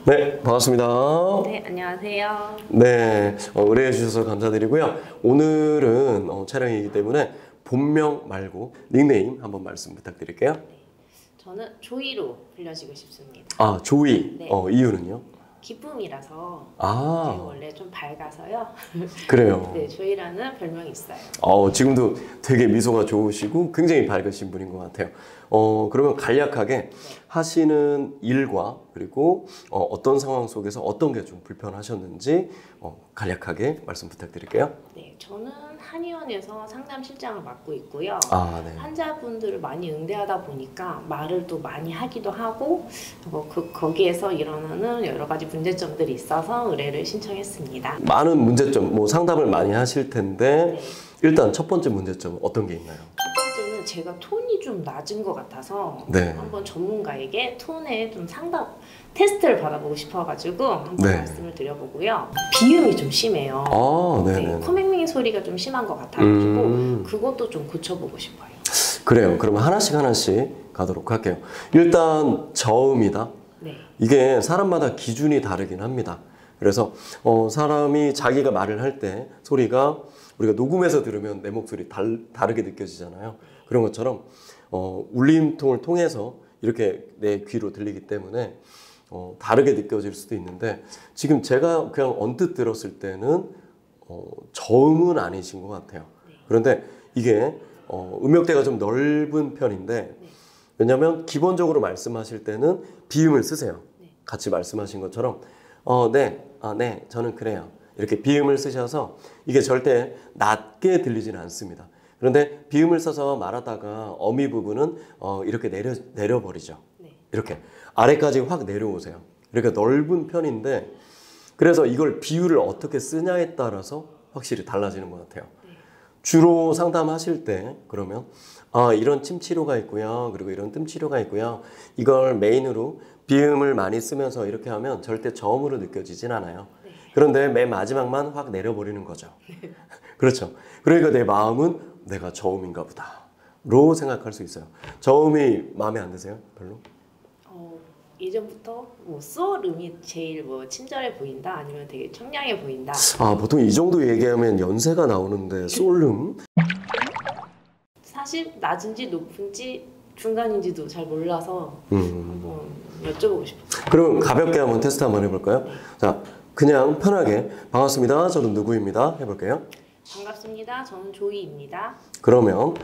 네, 반갑습니다. 네, 안녕하세요. 네, 의뢰해 주셔서 감사드리고요. 오늘은 촬영이기 때문에 본명 말고 닉네임 한번 말씀 부탁드릴게요. 저는 조이로 불려지고 싶습니다. 아, 조이. 네. 이유는요? 기쁨이라서 제가 아, 원래 좀 밝아서요. 그래요. 네, 조이라는 별명이 있어요. 지금도 되게 미소가 좋으시고 굉장히 밝으신 분인 것 같아요. 그러면 간략하게 하시는 일과 그리고 어떤 상황 속에서 어떤 게 좀 불편하셨는지 간략하게 말씀 부탁드릴게요. 네, 저는 한의원에서 상담실장을 맡고 있고요. 아, 네. 환자분들을 많이 응대하다 보니까 말을 또 많이 하기도 하고 거기에서 일어나는 여러 가지 문제점들이 있어서 의뢰를 신청했습니다. 많은 문제점, 뭐 상담을 많이 하실 텐데 네. 일단 첫 번째 문제점은 어떤 게 있나요? 첫 번째는 제가 톤이 좀 낮은 것 같아서 네. 한번 전문가에게 톤에 좀 상담 테스트를 받아보고 싶어가지고 한번 네. 말씀을 드려보고요. 비음이 좀 심해요. 아, 네, 네네. 코맹맹이 소리가 좀 심한 것 같아가지고 그것도 좀 고쳐보고 싶어요. 그래요. 그러면 하나씩 가도록 할게요. 일단 저음이다. 네, 이게 사람마다 기준이 다르긴 합니다. 그래서 사람이 자기가 말을 할 때 소리가 우리가 녹음해서 들으면 내 목소리 다르게 느껴지잖아요. 그런 것처럼 울림통을 통해서 이렇게 내 귀로 들리기 때문에 다르게 느껴질 수도 있는데 지금 제가 그냥 언뜻 들었을 때는 저음은 아니신 것 같아요. 그런데 이게 음역대가 좀 넓은 편인데 왜냐하면 기본적으로 말씀하실 때는 비음을 쓰세요. 같이 말씀하신 것처럼 네, 네, 저는 그래요. 이렇게 비음을 쓰셔서 이게 절대 낮게 들리지는 않습니다. 그런데 비음을 써서 말하다가 어미 부분은 이렇게 내려버리죠. 이렇게 아래까지 확 내려오세요. 이렇게 넓은 편인데 그래서 이걸 비율을 어떻게 쓰냐에 따라서 확실히 달라지는 것 같아요. 주로 상담하실 때 그러면 이런 침 치료가 있고요. 그리고 이런 뜸 치료가 있고요. 이걸 메인으로 비음을 많이 쓰면서 이렇게 하면 절대 저음으로 느껴지진 않아요. 그런데 맨 마지막만 확 내려버리는 거죠. 그렇죠. 그러니까 내 마음은 내가 저음인가 보다로 생각할 수 있어요. 저음이 마음에 안 드세요? 별로? 예전부터 뭐 소음이 제일 뭐 친절해 보인다 아니면 되게 청량해 보인다. 보통 이 정도 얘기하면 연세가 나오는데 솔음? 사실 낮은지 높은지 중간인지도 잘 몰라서 한번 여쭤보고 싶어요. 그럼 가볍게 한번 테스트 한번 해볼까요? 자, 그냥 편하게 반갑습니다. 저는 누구입니다. 해볼게요. 반갑습니다. 저는 조이입니다. 그러면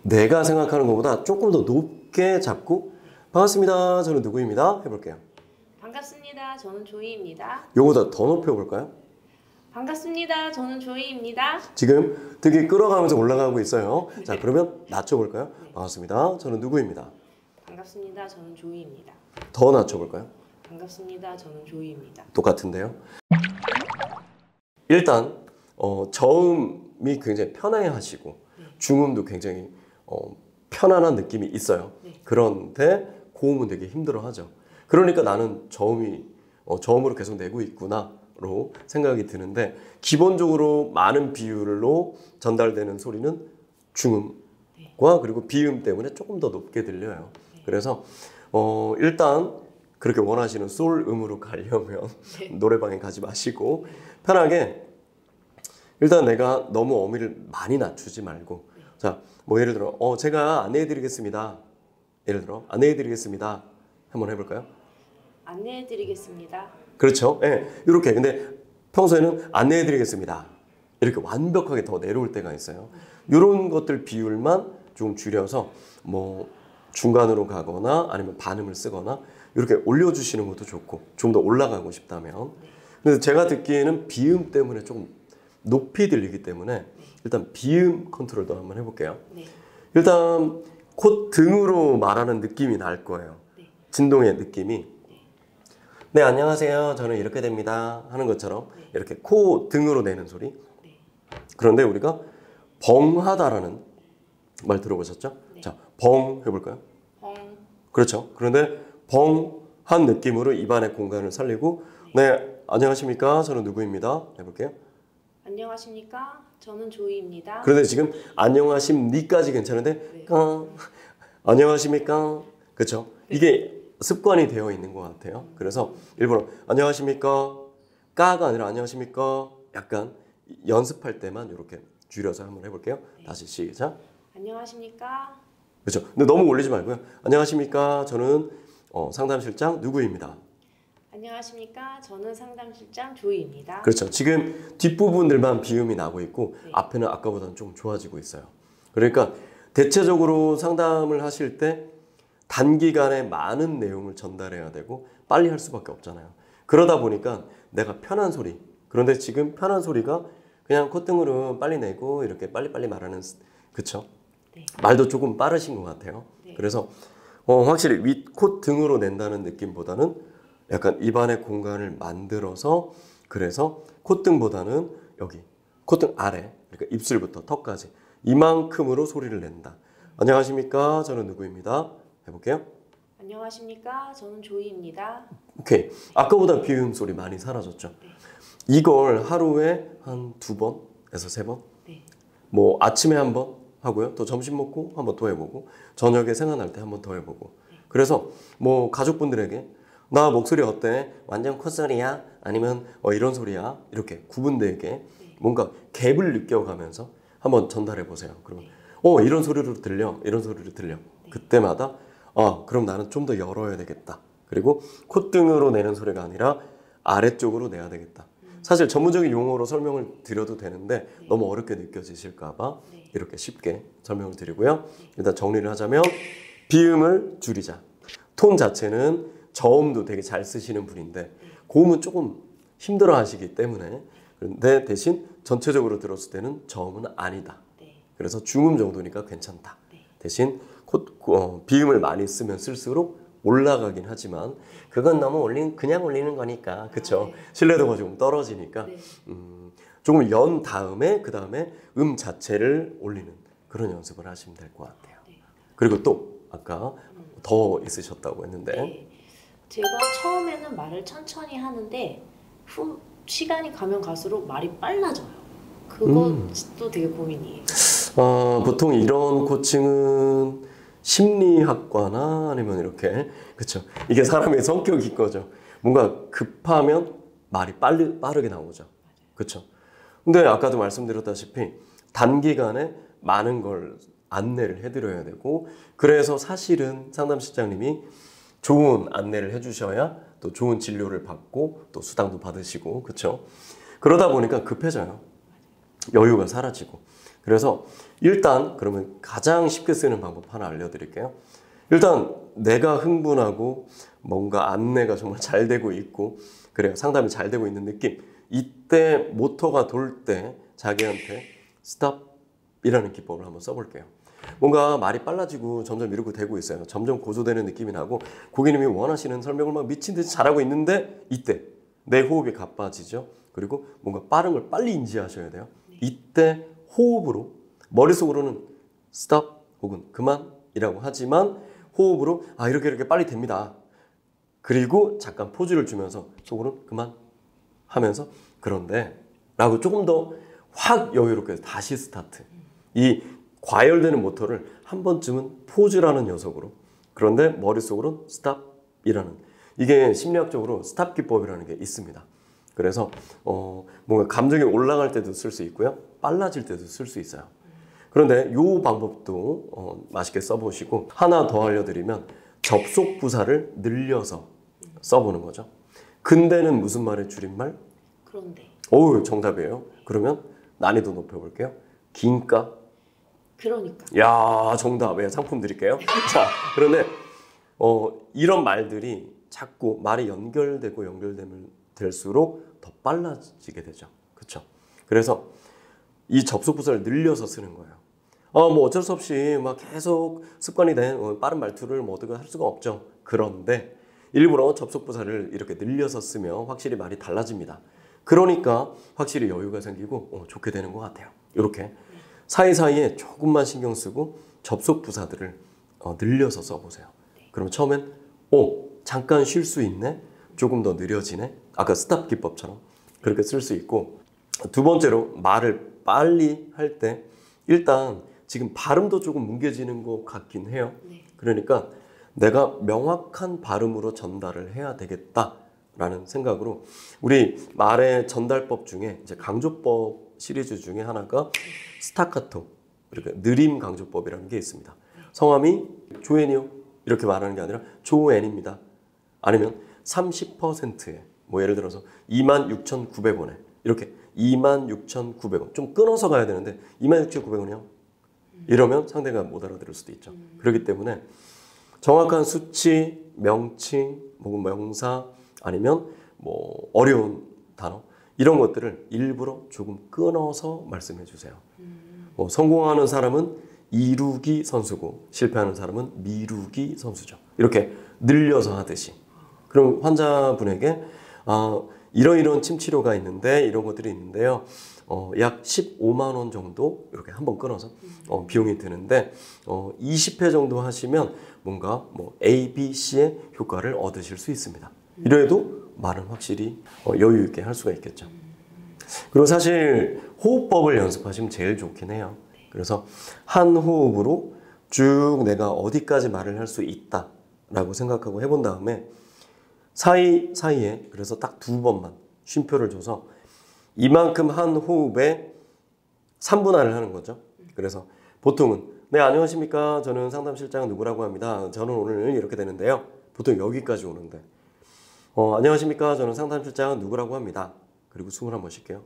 내가 생각하는 것보다 조금 더 높게 잡고 반갑습니다. 저는 누구입니다. 해볼게요. 반갑습니다. 저는 조이입니다. 요거보다 더 높여볼까요? 반갑습니다. 저는 조이입니다. 지금 되게 끌어가면서 올라가고 있어요. 자, 그러면 낮춰볼까요? 반갑습니다. 저는 누구입니다. 반갑습니다. 저는 조이입니다. 더 낮춰볼까요? 반갑습니다. 저는 조이입니다. 똑같은데요. 일단 저음이 굉장히 편해 하시고 중음도 굉장히 편안한 느낌이 있어요. 그런데 고음은 되게 힘들어 하죠. 그러니까 나는 저음으로 계속 내고 있구나로 생각이 드는데 기본적으로 많은 비율로 전달되는 소리는 중음과 그리고 비음 때문에 조금 더 높게 들려요. 그래서 일단 그렇게 원하시는 솔음으로 가려면 노래방에 가지 마시고 편하게 일단 내가 너무 어미를 많이 낮추지 말고 자, 뭐 예를 들어 제가 안내해 드리겠습니다. 예를 들어 안내해 드리겠습니다. 한번 해볼까요? 안내해 드리겠습니다. 그렇죠. 예, 이렇게. 근데 평소에는 안내해 드리겠습니다. 이렇게 완벽하게 더 내려올 때가 있어요. 이런 것들 비율만 좀 줄여서 뭐 중간으로 가거나 아니면 반음을 쓰거나 이렇게 올려주시는 것도 좋고 좀 더 올라가고 싶다면 근데 제가 듣기에는 비음 때문에 조금 높이 들리기 때문에 일단 비음 컨트롤도 한번 해볼게요. 일단 콧 등으로 말하는 느낌이 날 거예요. 진동의 느낌이 네, 안녕하세요. 저는 이렇게 됩니다. 하는 것처럼 이렇게 코 등으로 내는 소리. 그런데 우리가 벙하다라는 말 들어보셨죠? 자, 벙 해볼까요? 벙. 그렇죠. 그런데 벙한 느낌으로 입안의 공간을 살리고 네, 안녕하십니까? 저는 누구입니다. 해볼게요. 안녕하십니까? 저는 조이입니다. 그런데 지금 안녕하십니까지 괜찮은데 안녕하십니까? 그렇죠. 이게 습관이 되어 있는 것 같아요. 그래서 일부러 안녕하십니까 까가 아니라 안녕하십니까 약간 연습할 때만 이렇게 줄여서 한번 해볼게요. 다시 시작. 안녕하십니까? 그렇죠. 근데 너무 올리지 말고요. 안녕하십니까 저는 상담실장 누구입니다. 안녕하십니까? 저는 상담실장 조이입니다. 그렇죠. 지금 뒷부분들만 비음이 나고 있고 앞에는 아까보다는 좀 좋아지고 있어요. 그러니까 대체적으로 상담을 하실 때 단기간에 많은 내용을 전달해야 되고 빨리 할 수밖에 없잖아요. 그러다 보니까 내가 편한 소리, 그런데 지금 편한 소리가 그냥 콧등으로 빨리 내고 이렇게 빨리빨리 말하는, 그쵸? 네. 말도 조금 빠르신 것 같아요. 네. 그래서 확실히 윗 콧등으로 낸다는 느낌보다는 약간 입안의 공간을 만들어서, 그래서 콧등보다는 여기 콧등 아래, 그러니까 입술부터 턱까지 이만큼으로 소리를 낸다. 안녕하십니까? 저는 누구입니다. 해볼게요. 안녕하십니까? 저는 조이입니다. 오케이. 아까보다 비음 소리 많이 사라졌죠. 네. 이걸 하루에 한 2번에서 3번. 네. 뭐 아침에 한 번 하고요. 또 점심 먹고 한 번 더 해보고 저녁에 생각날 때 한 번 더 해보고. 그래서 뭐 가족분들에게 나 목소리 어때? 완전 콧소리야? 아니면 이런 소리야? 이렇게 구분되게 뭔가 갭을 느껴가면서 한번 전달해 보세요. 그러면 이런 소리로 들려. 이런 소리로 들려. 그때마다 그럼 나는 좀 더 열어야 되겠다. 그리고 콧등으로 내는 소리가 아니라 아래쪽으로 내야 되겠다. 사실 전문적인 용어로 설명을 드려도 되는데 너무 어렵게 느껴지실까 봐 이렇게 쉽게 설명을 드리고요. 일단 정리를 하자면 비음을 줄이자. 톤 자체는 저음도 되게 잘 쓰시는 분인데 고음은 조금 힘들어 하시기 때문에, 그런데 대신 전체적으로 들었을 때는 저음은 아니다. 그래서 중음 정도니까 괜찮다. 대신 비음을 많이 쓰면 쓸수록 올라가긴 하지만 그건 너무 그냥 올리는 거니까, 그쵸? 신뢰도가 조금 떨어지니까 조금 연 다음에 그 다음에 자체를 올리는 그런 연습을 하시면 될 것 같아요. 그리고 또 아까 더 있으셨다고 했는데 네. 제가 처음에는 말을 천천히 하는데 시간이 가면 갈수록 말이 빨라져요. 그것도 되게 고민이에요. 보통 이런 고층은 심리학과나 아니면 이렇게, 그쵸? 이게 사람의 성격인 거죠. 뭔가 급하면 말이 빠르게 나오죠. 그쵸? 근데 아까도 말씀드렸다시피 단기간에 많은 걸 안내를 해드려야 되고, 그래서 사실은 상담실장님이 좋은 안내를 해주셔야 또 좋은 진료를 받고 또 수당도 받으시고, 그쵸? 그러다 보니까 급해져요. 여유가 사라지고. 그래서 일단 그러면 가장 쉽게 쓰는 방법 하나 알려드릴게요. 일단 내가 흥분하고 뭔가 안내가 정말 잘 되고 있고, 그래요. 상담이 잘 되고 있는 느낌. 이때 모터가 돌 때 자기한테 스탑이라는 기법을 한번 써볼게요. 뭔가 말이 빨라지고 점점 이렇게 되고 있어요. 점점 고조되는 느낌이 나고 고객님이 원하시는 설명을 막 미친 듯이 잘하고 있는데 이때 내 호흡이 가빠지죠. 그리고 뭔가 빠른 걸 빨리 인지하셔야 돼요. 이때 호흡으로, 머릿속으로는 스탑 혹은 그만이라고 하지만 호흡으로 이렇게 빨리 됩니다. 그리고 잠깐 포즈를 주면서 속으로는 그만 하면서 그런데 라고 조금 더 확 여유롭게 다시 스타트. 이 과열되는 모터를 한 번쯤은 포즈라는 녀석으로, 그런데 머릿속으로 스탑이라는, 이게 심리학적으로 스탑 기법이라는 게 있습니다. 그래서 뭔가 감정이 올라갈 때도 쓸 수 있고요, 빨라질 때도 쓸 수 있어요. 그런데 이 방법도 맛있게 써보시고, 하나 더 알려드리면 접속 부사를 늘려서 써보는 거죠. 근데는 무슨 말의 줄임말? 그런데. 오, 정답이에요. 그러면 난이도 높여볼게요. 긴가? 그러니까. 야, 정답. 왜 상품 드릴게요. 자, 그런데 이런 말들이 자꾸 말이 연결되면 될수록 더 빨라지게 되죠. 그렇죠? 그래서 이 접속 부사를 늘려서 쓰는 거예요. 뭐 어쩔 수 없이 막 계속 습관이 된 빠른 말투를 뭐 어떻게 할 수가 없죠. 그런데 일부러 접속 부사를 이렇게 늘려서 쓰면 확실히 말이 달라집니다. 그러니까 확실히 여유가 생기고 좋게 되는 것 같아요. 이렇게 사이사이에 조금만 신경 쓰고 접속 부사들을 늘려서 써보세요. 그러면 처음엔 잠깐 쉴 수 있네, 조금 더 느려지네, 아까 스탑 기법처럼 그렇게 쓸 수 있고, 두 번째로 말을 빨리 할 때 일단 지금 발음도 조금 뭉개지는 것 같긴 해요. 그러니까 내가 명확한 발음으로 전달을 해야 되겠다라는 생각으로 우리 말의 전달법 중에 이제 강조법 시리즈 중에 하나가 스타카토, 그러니까 느림 강조법이라는 게 있습니다. 성함이 조앤이요 이렇게 말하는 게 아니라 조앤입니다. 아니면 30%에 뭐 예를 들어서 26,900원에 이렇게 26,900원 좀 끊어서 가야 되는데 26,900원이요? 이러면 상대가 못 알아들을 수도 있죠. 그렇기 때문에 정확한 수치, 명칭, 뭐 명사 아니면 뭐 어려운 단어 이런 것들을 일부러 조금 끊어서 말씀해 주세요. 뭐 성공하는 사람은 이루기 선수고 실패하는 사람은 미루기 선수죠. 이렇게 늘려서 하듯이. 그럼 환자분에게 이런 침치료가 있는데 이런 것들이 있는데요. 약 15만 원 정도 이렇게 한번 끊어서 비용이 드는데 20회 정도 하시면 뭔가 뭐 A, B, C의 효과를 얻으실 수 있습니다. 이래도 말은 확실히 여유 있게 할 수가 있겠죠. 그리고 사실 호흡법을 연습하시면 제일 좋긴 해요. 그래서 한 호흡으로 쭉 내가 어디까지 말을 할 수 있다라고 생각하고 해본 다음에 사이사이에 그래서 딱 2번만 쉼표를 줘서 이만큼 한 호흡에 3분할을 하는 거죠. 그래서 보통은 네 안녕하십니까 저는 상담실장 누구라고 합니다. 저는 오늘 이렇게 되는데요. 보통 여기까지 오는데 안녕하십니까 저는 상담실장 누구라고 합니다. 그리고 숨을 한번 쉴게요.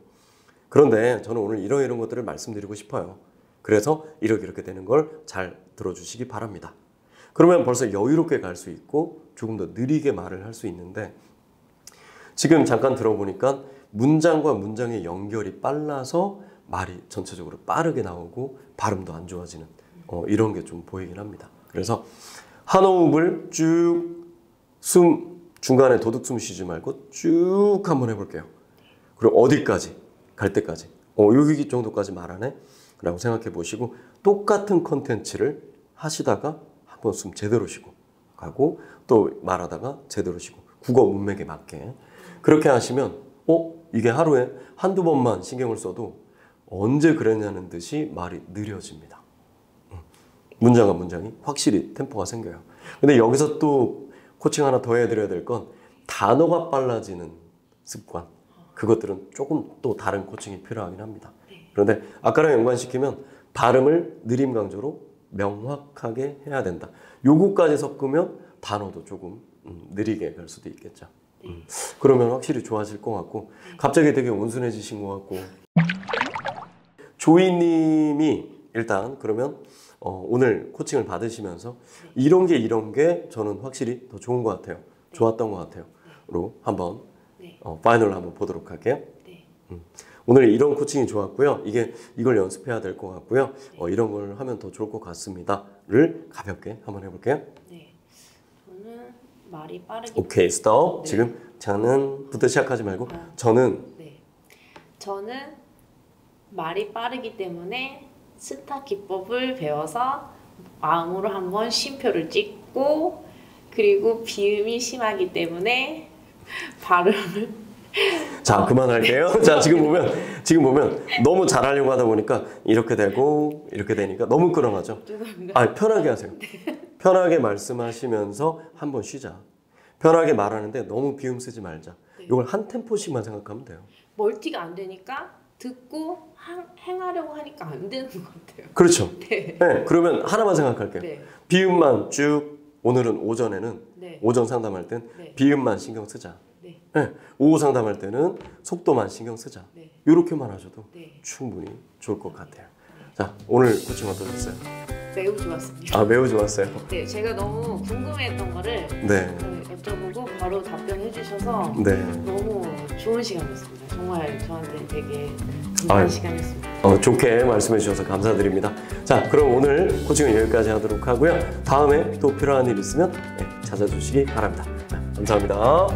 그런데 저는 오늘 이런 것들을 말씀드리고 싶어요. 그래서 이렇게 되는 걸 잘 들어주시기 바랍니다. 그러면 벌써 여유롭게 갈 수 있고 조금 더 느리게 말을 할 수 있는데 지금 잠깐 들어보니까 문장과 문장의 연결이 빨라서 말이 전체적으로 빠르게 나오고 발음도 안 좋아지는 이런 게 좀 보이긴 합니다. 그래서 한 호흡을 쭉 중간에 도둑숨 쉬지 말고 쭉 한번 해볼게요. 그리고 어디까지? 갈 때까지. 여기 정도까지 말하네? 라고 생각해 보시고 똑같은 컨텐츠를 하시다가 한번 숨 제대로 쉬고 가고 또 말하다가 제대로 쉬고 국어 문맥에 맞게 그렇게 하시면 이게 하루에 한두 번만 신경을 써도 언제 그랬냐는 듯이 말이 느려집니다. 문장과 문장이 확실히 템포가 생겨요. 근데 여기서 또 코칭 하나 더 해드려야 될 건 단어가 빨라지는 습관 그것들은 조금 또 다른 코칭이 필요하긴 합니다. 그런데 아까랑 연관시키면 발음을 느림 강조로 명확하게 해야 된다. 요거까지 섞으면 단어도 조금 느리게 갈 수도 있겠죠. 그러면 확실히 좋아질 것 같고 갑자기 되게 온순해지신 것 같고 조이님이 일단 그러면 오늘 코칭을 받으시면서 이런 게 저는 확실히 더 좋은 것 같아요. 좋았던 것 같아요. 로 한번 파이널로 한번 보도록 할게요. 오늘 이런 코칭이 좋았고요. 이걸 연습해야 될 것 같고요. 이런 걸 하면 더 좋을 것 같습니다.를 가볍게 한번 해볼게요. 네, 저는 말이 빠르기. 오케이, 스톱. 네. 지금 저는부터 시작하지 말고 저는. 네, 저는 말이 빠르기 때문에 스타 기법을 배워서 마음으로 한번 쉼표를 찍고 그리고 비음이 심하기 때문에 발음을 자 그만할게요. 자 지금 보면 너무 잘하려고 하다 보니까 이렇게 되고 이렇게 되니까 너무 끌어가죠. 죄송합니다. 편하게 하세요. 편하게 말씀하시면서 한번 쉬자. 편하게 말하는데 너무 비음 쓰지 말자. 이걸 한 템포씩만 생각하면 돼요. 멀티가 안 되니까 듣고 행하려고 하니까 안 되는 것 같아요. 그렇죠. 네. 네, 그러면 하나만 생각할게요. 네. 비음만 쭉 오늘은 오전에는 네. 오전 상담할 땐 네. 비음만 신경 쓰자. 네. 네, 오후 상담할 때는 속도만 신경 쓰자. 네. 이렇게만 하셔도 네. 충분히 좋을 것 같아요. 자, 오늘 코칭 어떠셨어요? 매우 좋았습니다. 매우 좋았어요. 네, 제가 너무 궁금해했던 거를 네. 여쭤보고 바로 답변해 주셔서 네. 너무 좋은 시간이었습니다. 정말 저한테 되게 감사한 시간이었습니다. 좋게 말씀해 주셔서 감사드립니다. 자, 그럼 오늘 코칭은 여기까지 하도록 하고요. 다음에 또 필요한 일 있으면 찾아주시기 바랍니다. 감사합니다.